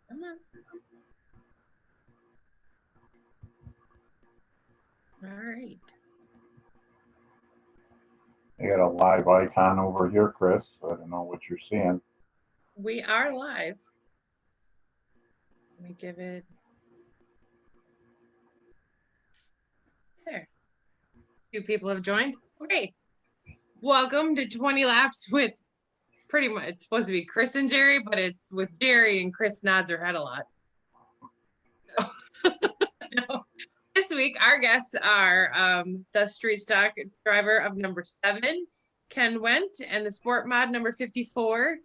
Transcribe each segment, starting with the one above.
Come on. All right. I got a live icon over here, Chris. I don't know what you're seeing. We are live. Let me give it. There. 2 people have joined. Okay. Welcome to 20 Laps with pretty much, it's supposed to be Chris and Jerry, but it's with Jerry, and Chris nods her head a lot. No. This week, our guests are the street stock driver of number 7, Ken Wendt, and the sport mod number 54,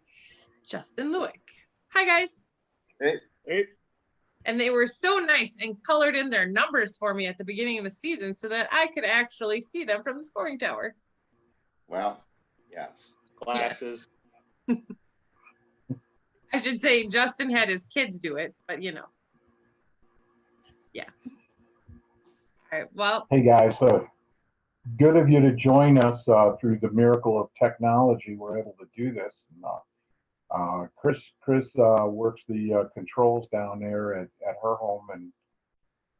Justin Lueck. Hi, guys. Hey. Hey. And they were so nice and colored in their numbers for me at the beginning of the season so that I could actually see them from the scoring tower. Well, yes. Glasses. I should say Justin had his kids do it, but you know. Yeah. All right. Well, Hey guys, good of you to join us through the miracle of technology. We're able to do this. And, Chris works the controls down there at her home, and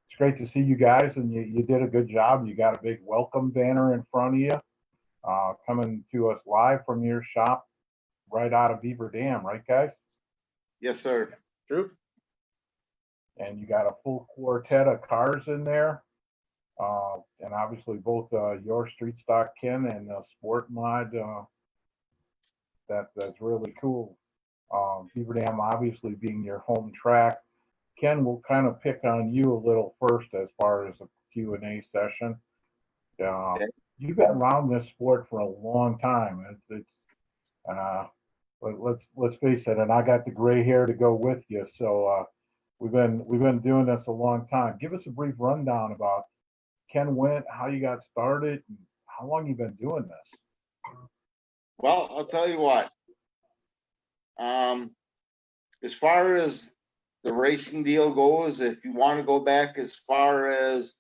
it's great to see you guys. And you did a good job. You got a big welcome banner in front of you, coming to us live from your shop right out of Beaver Dam, right, guys? Yes, sir. True. And you got a full quartet of cars in there. And obviously both your street stock, Ken, and sport mod. That's really cool. Beaver Dam obviously being your home track. Ken, we'll kind of pick on you a little first as far as a Q&A session. Okay. You've been around this sport for a long time. Let's face it, and I got the gray hair to go with you. So we've been doing this a long time. Give us a brief rundown about Ken Wendt, how you got started, and how long you've been doing this. Well, I'll tell you what. As far as the racing deal goes, if you want to go back as far as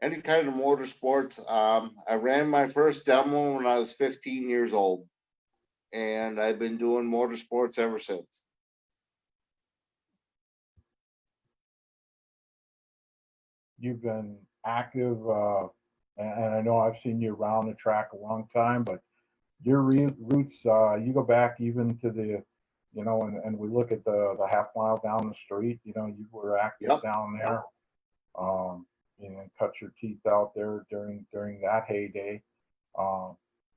any kind of motorsports, I ran my first demo when I was 15 years old, and I've been doing motorsports ever since. You've been active, and I know I've seen you around the track a long time, but your roots, you go back even to the, and we look at the half mile down the street, you were active Yep. down there, cut your teeth out there during that heyday.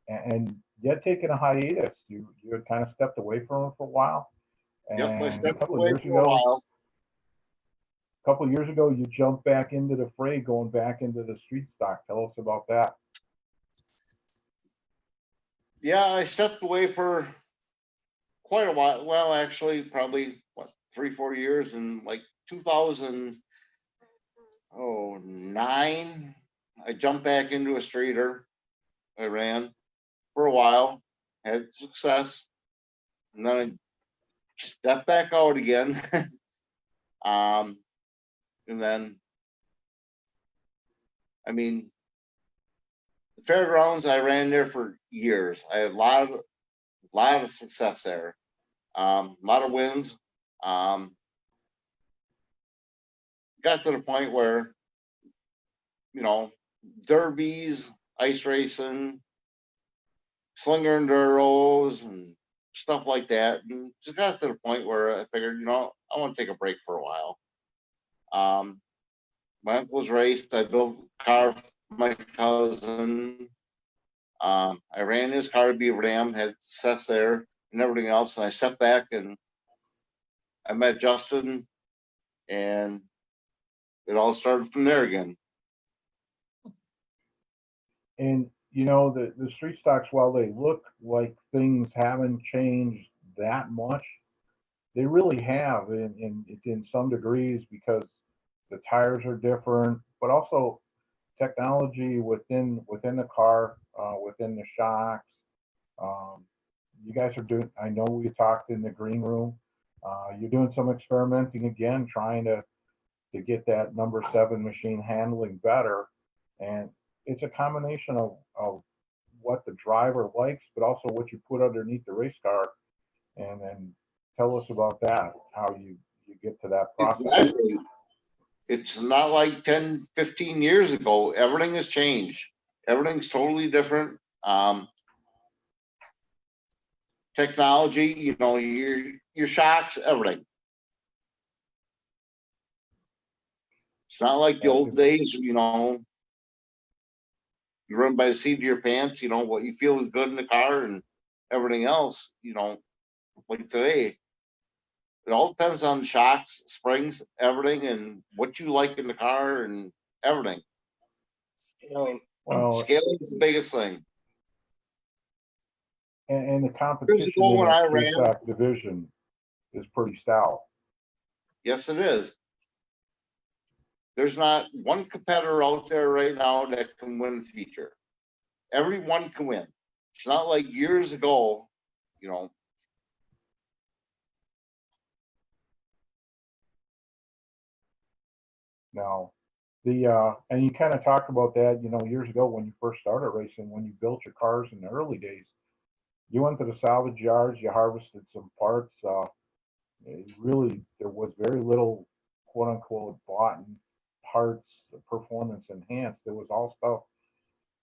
And you had taken a hiatus. You had kind of stepped away from it for a while. And Yep, I a stepped couple away years for a while. couple years ago, you jumped back into the fray, going back into the street stock. Tell us about that. Yeah, I stepped away for quite a while. Well, actually, probably 3-4 years. In like 2009, I jumped back into a streeter. I ran for a while, had success, and then I stepped back out again. And then, I mean, the fairgrounds, I ran there for years. I had a lot of success there. A lot of wins. Got to the point where, derbies, ice racing, slinger enduros, and stuff like that. And just got to the point where I figured, I want to take a break for a while. My uncle's raced. I built a car for my cousin. I ran his car at Beaver Dam, had success there and everything else. And I stepped back and I met Justin, and it all started from there again. And the street stocks, while they look like things haven't changed that much, they really have in some degrees, because the tires are different, but also technology within the car, within the shocks. You guys are doing, I know we talked in the green room, you're doing some experimenting again, trying to get that number 7 machine handling better. And it's a combination of what the driver likes, but also what you put underneath the race car. And then tell us about that, how you get to that process. Exactly. It's not like 10, 15 years ago. Everything has changed. Everything's totally different. Technology, you know, your shocks, everything. It's not like the old days, you know, you run by the seat of your pants, you know, what you feel is good in the car and everything else, you know, like today. It all depends on shocks, springs, everything, and what you like in the car and everything. You know, Well, scaling is the biggest thing. and the Years competition ago in when that I street ran, stock division is pretty stout. yes, it is. There's not one competitor out there right now that can win a feature. Everyone can win. It's not like years ago, you know. Now, and you kind of talked about that, you know, years ago when you first started racing, when you built your cars in the early days, you went to the salvage yards, you harvested some parts. Really, there was very little quote unquote bought parts, performance enhanced. It was all stuff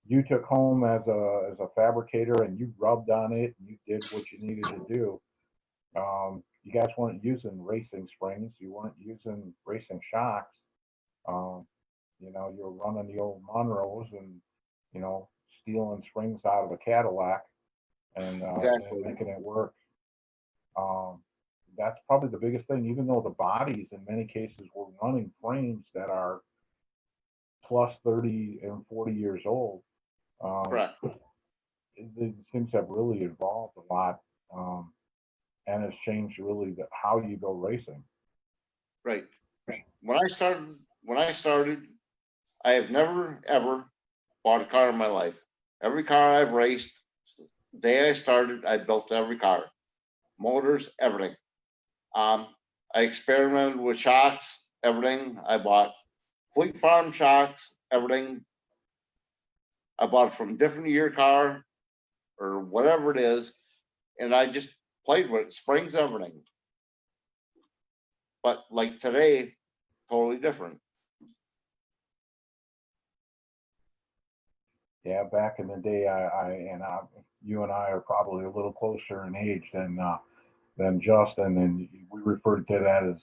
you took home as a fabricator and you rubbed on it and you did what you needed to do. You guys weren't using racing springs, you weren't using racing shocks. Um, you know, you're running the old Monroes and, you know, stealing springs out of a Cadillac and Exactly. making it work. Um, that's probably the biggest thing, even though the bodies in many cases were running frames that are plus 30 and 40 years old. Correct. It seems to have really evolved a lot, and has changed really how you go racing. Right. When I started, I have never ever bought a car in my life. Every car I've raced, the day I started, I built every car, motors, everything. Um, I experimented with shocks, everything. I bought Fleet Farm shocks, everything. I bought from different year car or whatever it is, and I just played with it, springs, everything. But like today, totally different. Yeah, back in the day, you and I are probably a little closer in age than Justin, and we referred to that as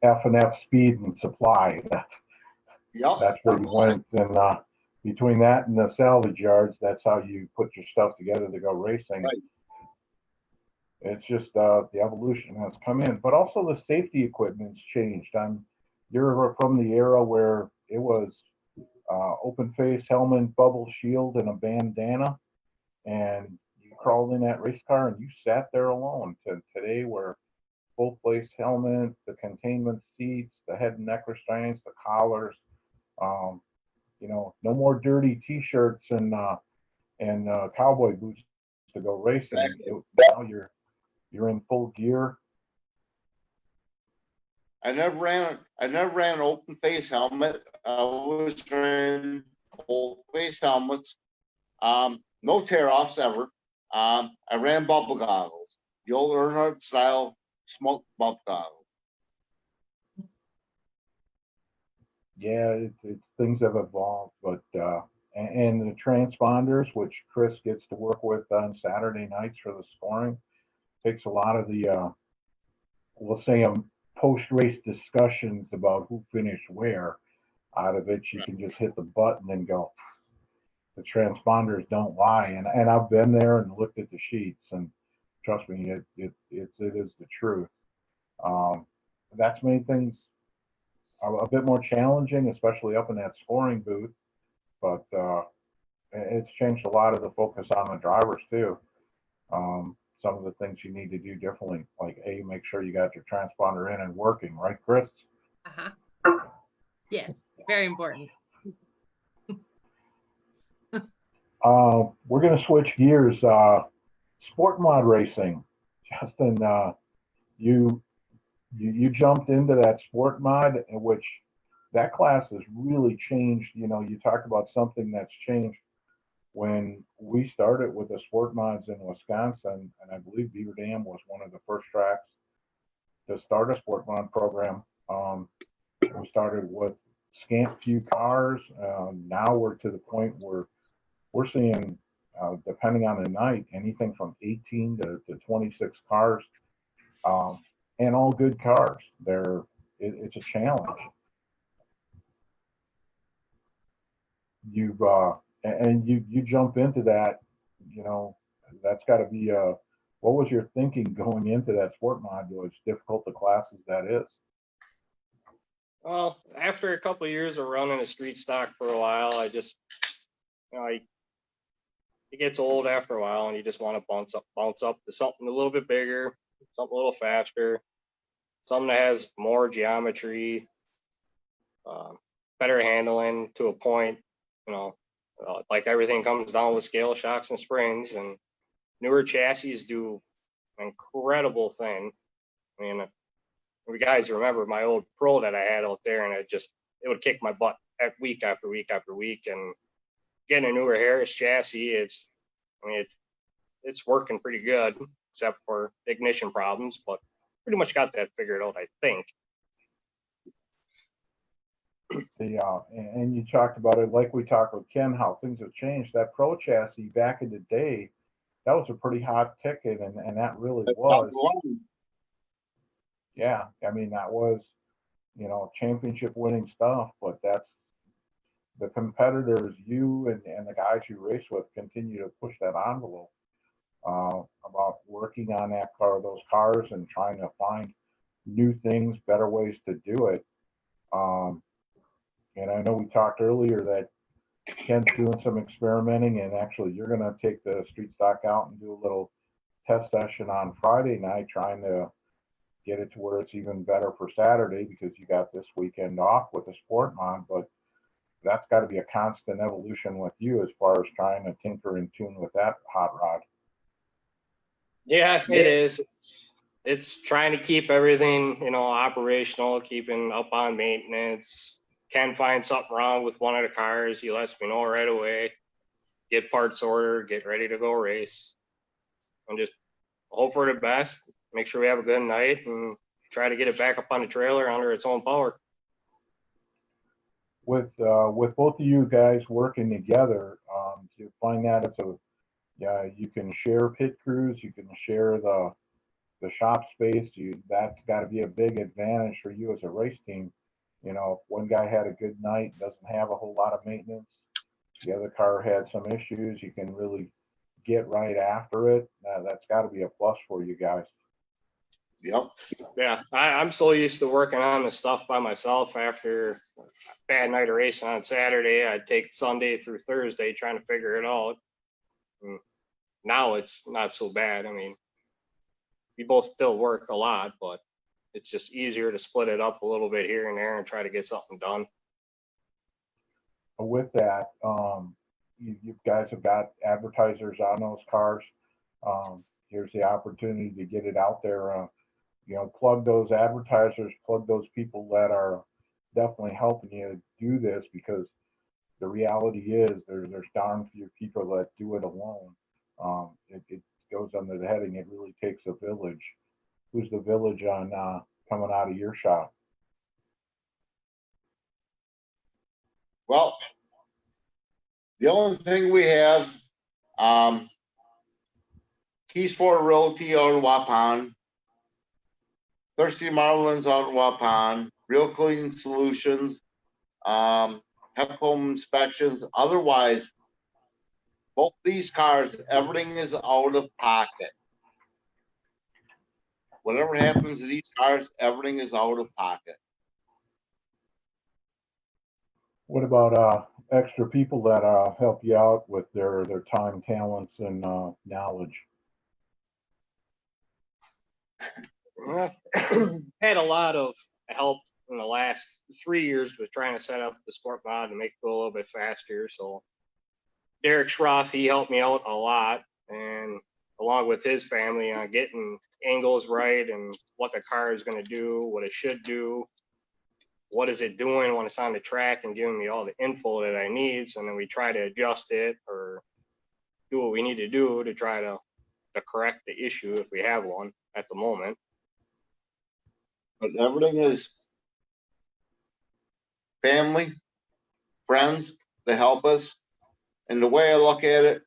F and F, speed and supply. Yep. That's where you went, and between that and the salvage yards, that's how you put your stuff together to go racing. Right. It's just the evolution has come in, but also the safety equipment's changed. You're from the era where it was open face helmet, bubble shield, and a bandana, and you crawled in that race car and you sat there alone. To today, where full face helmet, the containment seats, the head and neck restraints, the collars. Um, you know, no more dirty T-shirts and cowboy boots to go racing. Exactly. Now you're in full gear. I never ran an open face helmet. I was running full face helmets. No tear offs ever. I ran bubble goggles, the old Earnhardt style smoke bubble goggles. Yeah, things have evolved, but and the transponders, which Chris gets to work with on Saturday nights for the scoring, takes a lot of the we'll say post-race discussions about who finished where out of it. You can just hit the button and go. The transponders don't lie, and I've been there and looked at the sheets, and trust me, it is the truth. Um, that's made things a bit more challenging, especially up in that scoring booth. But it's changed a lot of the focus on the drivers too. Some of the things you need to do differently, like make sure you got your transponder in and working, right, Chris? Uh-huh. Yes, very important. We're going to switch gears. Sport mod racing. Justin, you jumped into that sport mod, which that class has really changed. You know, you talked about something that's changed. When we started with the sport mods in Wisconsin, and I believe Beaver Dam was one of the first tracks to start a sport mod program. We started with scant few cars. Now we're to the point where we're seeing, depending on the night, anything from 18 to 26 cars, and all good cars. It's a challenge. You jump into that, you know, that's got to be what was your thinking going into that sport module? It's difficult to class as that is. Well, after a couple of years of running a street stock for a while, I just, you know, it gets old after a while, and you just want to bounce up to something a little bit bigger, something a little faster, something that has more geometry, better handling to a point. You know, like everything comes down with scale shocks and springs, and newer chassis do an incredible thing. I mean, you guys remember my old Pro that I had out there, and it would kick my butt week after week after week. And getting a newer Harris chassis, it's working pretty good, except for ignition problems, but pretty much got that figured out, I think. And you talked about it, like we talked with Ken, how things have changed. That Pro chassis back in the day, that was a pretty hot ticket, and that really was. Yeah, I mean, that was, you know, championship winning stuff, but that's the competitors, you and the guys you race with, continue to push that envelope about working on those cars and trying to find new things, better ways to do it. And I know we talked earlier that Ken's doing some experimenting, and actually you're going to take the street stock out and do a little test session on Friday night, trying to get it to where it's even better for Saturday, because you got this weekend off with the sport mod. But that's got to be a constant evolution with you as far as trying to tinker and tune with that hot rod. Yeah, it is. It's trying to keep everything, you know, operational, keeping up on maintenance. Can find something wrong with one of the cars, he lets me know right away. Get parts ordered, get ready to go race, and just hope for the best. Make sure we have a good night, and try to get it back up on the trailer under its own power. With both of you guys working together, you find that you can share pit crews, you can share the shop space. That's got to be a big advantage for you as a race team. You know, if one guy had a good night, doesn't have a whole lot of maintenance, the other car had some issues, you can really get right after it. That's got to be a plus for you guys. Yep. Yeah, I'm so used to working on the stuff by myself. After a bad night of racing on Saturday, I'd take Sunday through Thursday trying to figure it out. And now it's not so bad. I mean, we both still work a lot, but it's just easier to split it up a little bit here and there and try to get something done. With that, you guys have got advertisers on those cars. Here's the opportunity to get it out there. You know, plug those advertisers, plug those people that are definitely helping you do this, because the reality is there's darn few people that do it alone. It goes under the heading, it really takes a village. Who's the village on coming out of your shop? Well, the only thing we have, Keys for Realty out of Waupun, Thirsty Marlins out of Waupun, Real Clean Solutions, Heck Home Inspections. Otherwise, both these cars, everything is out of pocket. Whatever happens to these cars, everything is out of pocket. What about extra people that help you out with their time, talents, and knowledge? Had a lot of help in the last 3 years with trying to set up the sport mod to make it go a little bit faster. So Derek Schroth, he helped me out a lot, and along with his family on getting angles right and what the car is going to do, what it should do. what is it doing when it's on the track and giving me all the info that I need. So then we try to adjust it or do what we need to do to try to correct the issue if we have one at the moment. But everything is family, friends that help us. And the way I look at it,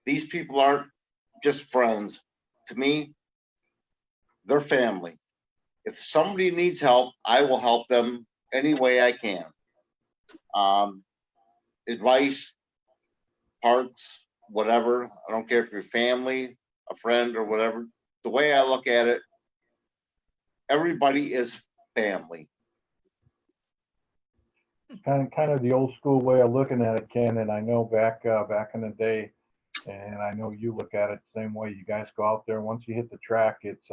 these people aren't just friends. To me, they're family. If somebody needs help, I will help them any way I can. Advice, parts, whatever. I don't care if you're family, a friend, or whatever. The way I look at it, everybody is family. Kind of the old school way of looking at it, Ken. And I know back in the day, and I know you look at it the same way. You guys go out there. Once you hit the track, it's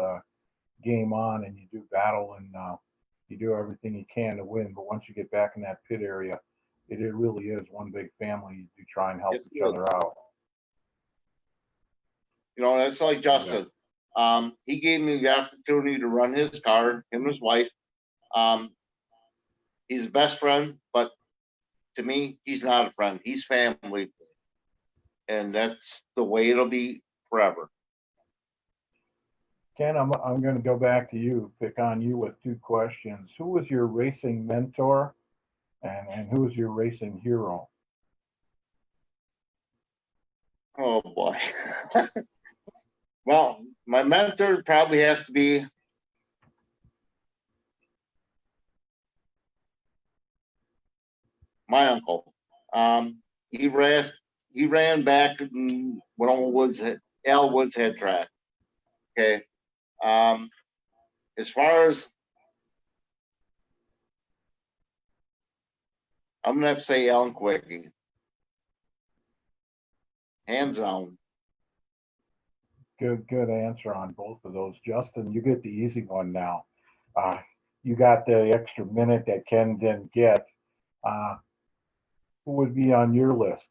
game on, and you do battle, and you do everything you can to win. But once you get back in that pit area, it really is one big family. You do try and help Yes, each other out. You know, that's like Justin. He gave me the opportunity to run his car, him and his wife. He's a best friend, but to me, he's not a friend. He's family. And that's the way it'll be forever. Ken, I'm going to go back to you, pick on you with two questions. Who was your racing mentor, and who was your racing hero? Oh boy. Well, my mentor probably has to be my uncle. He ran back when Al Woods had track. Okay. As far as I'm gonna have to say Alan Quickie. Hands down. Good answer on both of those. Justin, you get the easy one now. You got the extra minute that Ken didn't get. Who would be on your list?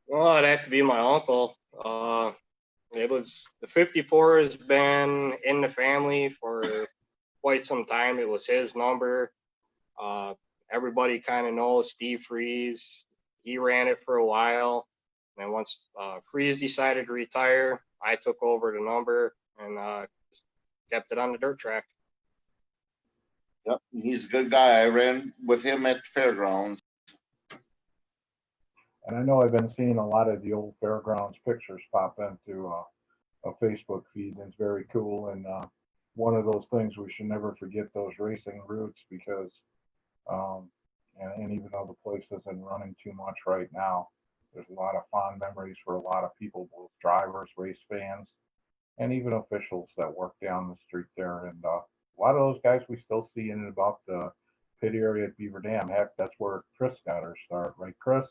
Well, it'd have to be my uncle. It was the 54 has been in the family for quite some time. It was his number. Everybody kind of knows Steve Freeze. He ran it for a while. And then once Freeze decided to retire, I took over the number and kept it on the dirt track. Yep, he's a good guy. I ran with him at the fairgrounds. And I know I've been seeing a lot of the old fairgrounds pictures pop into a Facebook feed, and it's very cool. And one of those things, we should never forget those racing roots, because and even though the place isn't running too much right now, there's a lot of fond memories for a lot of people, both drivers, race fans, and even officials that work down the street there. And a lot of those guys we still see in and about the pit area at Beaver Dam. Heck, that's where Chris got her start, right, Chris?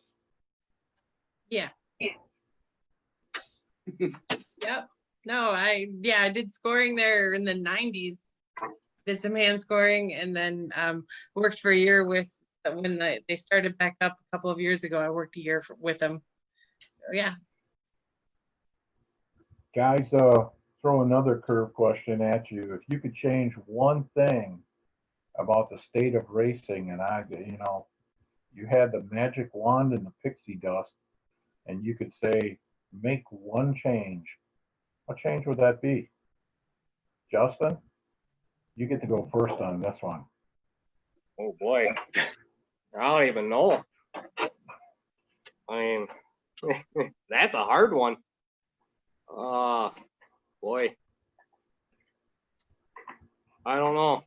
Yeah. Yep. No, I did scoring there in the 90s. Did some hand scoring, and then worked for a year with when they started back up a couple of years ago. I worked a year with them. So yeah. Guys, throw another curve question at you. If you could change one thing about the state of racing, and you had the magic wand and the pixie dust, and you could say, make one change, what change would that be? Justin, you get to go first on this one. Oh boy, I don't even know. I mean, that's a hard one. Boy, I don't know.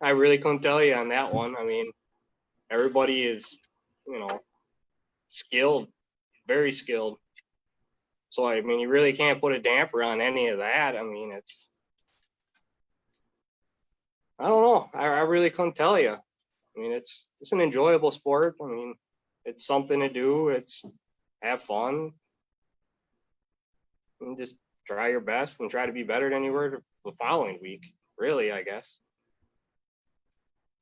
I really couldn't tell you on that one. I mean, everybody is, skilled, very skilled. So, I mean, you really can't put a damper on any of that. I mean, I don't know. I really couldn't tell you. I mean, it's an enjoyable sport. I mean, it's something to do. It's have fun. And just try your best and try to be better than you were the following week, really, I guess.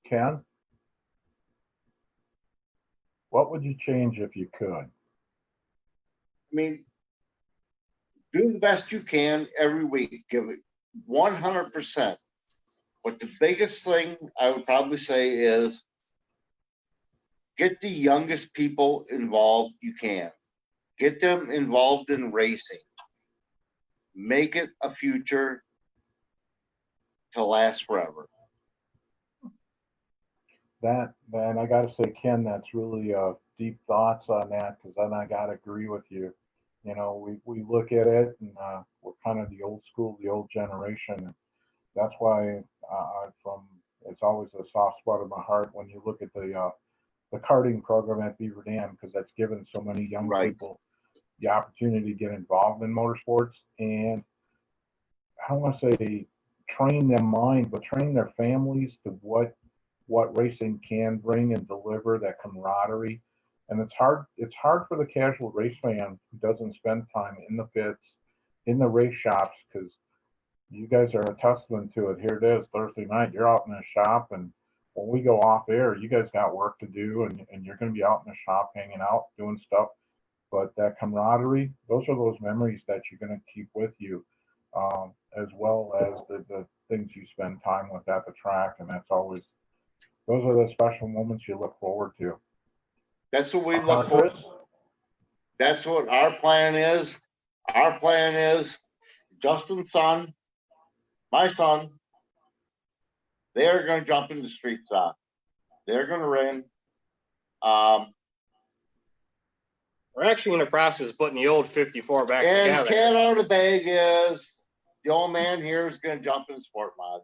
Ken, what would you change if you could? I mean, do the best you can every week. Give it 100%. But the biggest thing I would probably say is get the youngest people involved you can. Get them involved in racing. Make it a future to last forever. That, and I gotta say, Ken, that's really deep thoughts on that, because then I gotta agree with you. You know, we look at it and we're kind of the old school, the old generation. That's why it's always a soft spot in my heart when you look at the karting program at Beaver Dam, because that's given so many young Right. people the opportunity to get involved in motorsports, and I don't want to say train their mind, but train their families to what racing can bring and deliver, that camaraderie. And it's hard for the casual race fan who doesn't spend time in the pits, in the race shops, because you guys are a testament to it. Here it is, Thursday night, you're out in the shop, and when we go off air, you guys got work to do, and you're going to be out in the shop hanging out, doing stuff. But that camaraderie, those are those memories that you're going to keep with you, as well as the things you spend time with at the track. And that's always, those are the special moments you look forward to. That's what we look for. Chris? That's what our plan is. Our plan is Justin's son, my son, they're going to jump in the street stock. They're going to ring. We're actually in the process of putting the old 54 back And together. cat out of the bag is the old man here is going to jump in sport mod.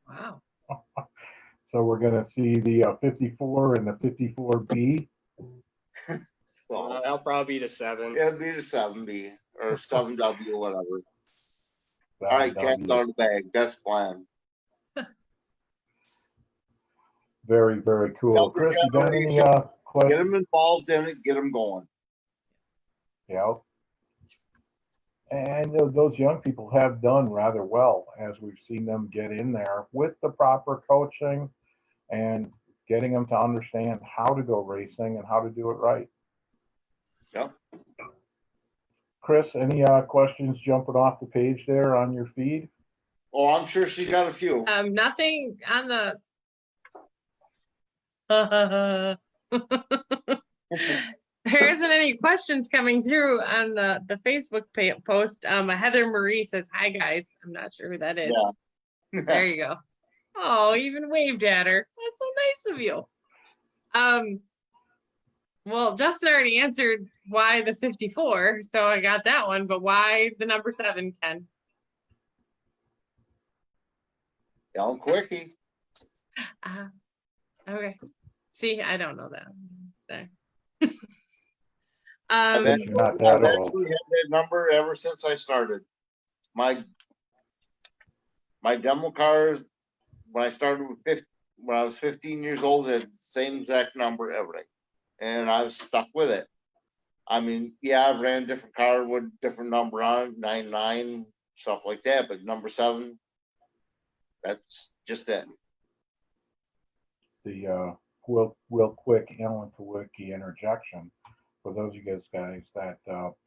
Wow. So we're going to see the 54 and the 54B. So That'll probably be the 7. it'll be the 7B or 7W, whatever. All right, cat out of the bag. That's the plan. Very, very cool. Younger Chris, you got any generation, questions? Get them involved in it. Get them going. Yeah. And those young people have done rather well, as we've seen them get in there with the proper coaching and getting them to understand how to go racing and how to do it right. Yep. Chris, any questions jumping off the page there on your feed? Oh, I'm sure she's got a few. Nothing on the. There isn't any questions coming through on the Facebook post. Heather Marie says, "Hi guys." I'm not sure who that is. Yeah. There you go. Oh, even waved at her. That's so nice of you. Well, Justin already answered why the 54, so I got that one. But why the number 7, Ken? Young quickie. Okay. See, I don't know that. There. I've actually had that number ever since I started. My demo cars, when I started with when I was 15 years old, had the same exact number, everything. And I was stuck with it. I mean, yeah, I've ran a different car with a different number on it, 99, stuff like that, but number 7, that's just it. The real quick Alan Kawicki interjection for those of you guys that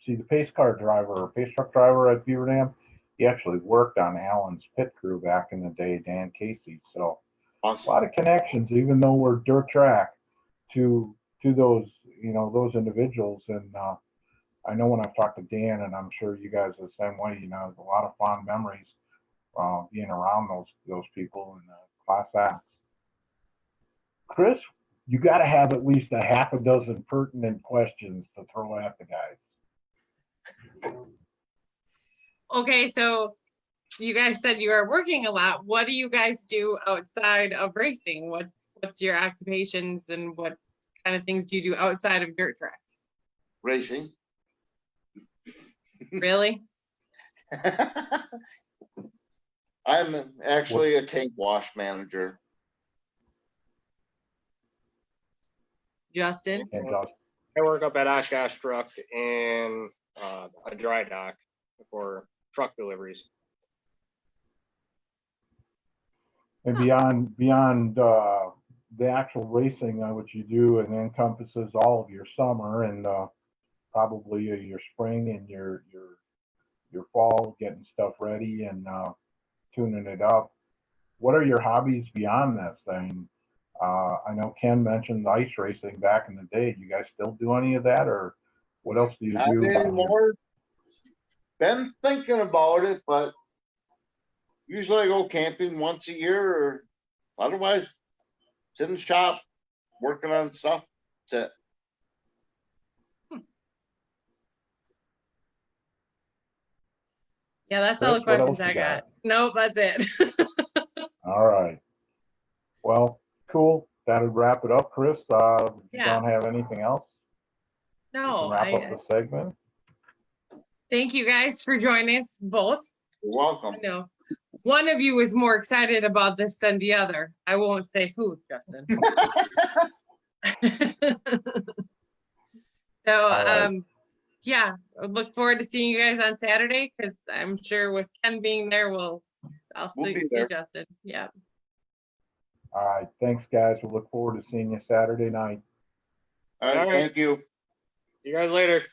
see the pace car driver or pace truck driver at Beaver Dam. He actually worked on Alan's pit crew back in the day, Dan Casey. So Awesome. a lot of connections, even though we're dirt track, to those, you know, those individuals. And I know when I've talked to Dan, and I'm sure you guys are the same way, you know, there's a lot of fond memories being around those people and class acts. Chris, you got to have at least a half a dozen pertinent questions to throw at the guys. Okay, so you guys said you are working a lot. What do you guys do outside of racing? What's your occupations, and what kind of things do you do outside of dirt tracks? Racing. Really? I'm actually a tank wash manager. Justin? I work up at Oshkosh Truck in a dry dock for truck deliveries. And beyond the actual racing, what you do, and encompasses all of your summer and probably your spring and your fall, getting stuff ready and tuning it up. What are your hobbies beyond this thing? I know Ken mentioned ice racing back in the day. Do you guys still do any of that, or what else do you Not do? anymore. Been thinking about it, but usually I go camping once a year, or otherwise sit in the shop working on stuff. That's it. Yeah, that's all the Chris, what questions else you I got. Nope, that's it. All right. Well, cool. That'll wrap it up, Chris. You Yeah. don't have anything else? We No, can wrap up the segment. thank you guys for joining us both. You're welcome. I know one of you is more excited about this than the other. I won't say who, Justin. So, right. yeah, I look forward to seeing you guys on Saturday, because I'm sure with Ken being there, I'll We'll be see there. Justin. Yeah. All right. Thanks, guys. We look forward to seeing you Saturday night. All right, All right. thank you. See you guys later.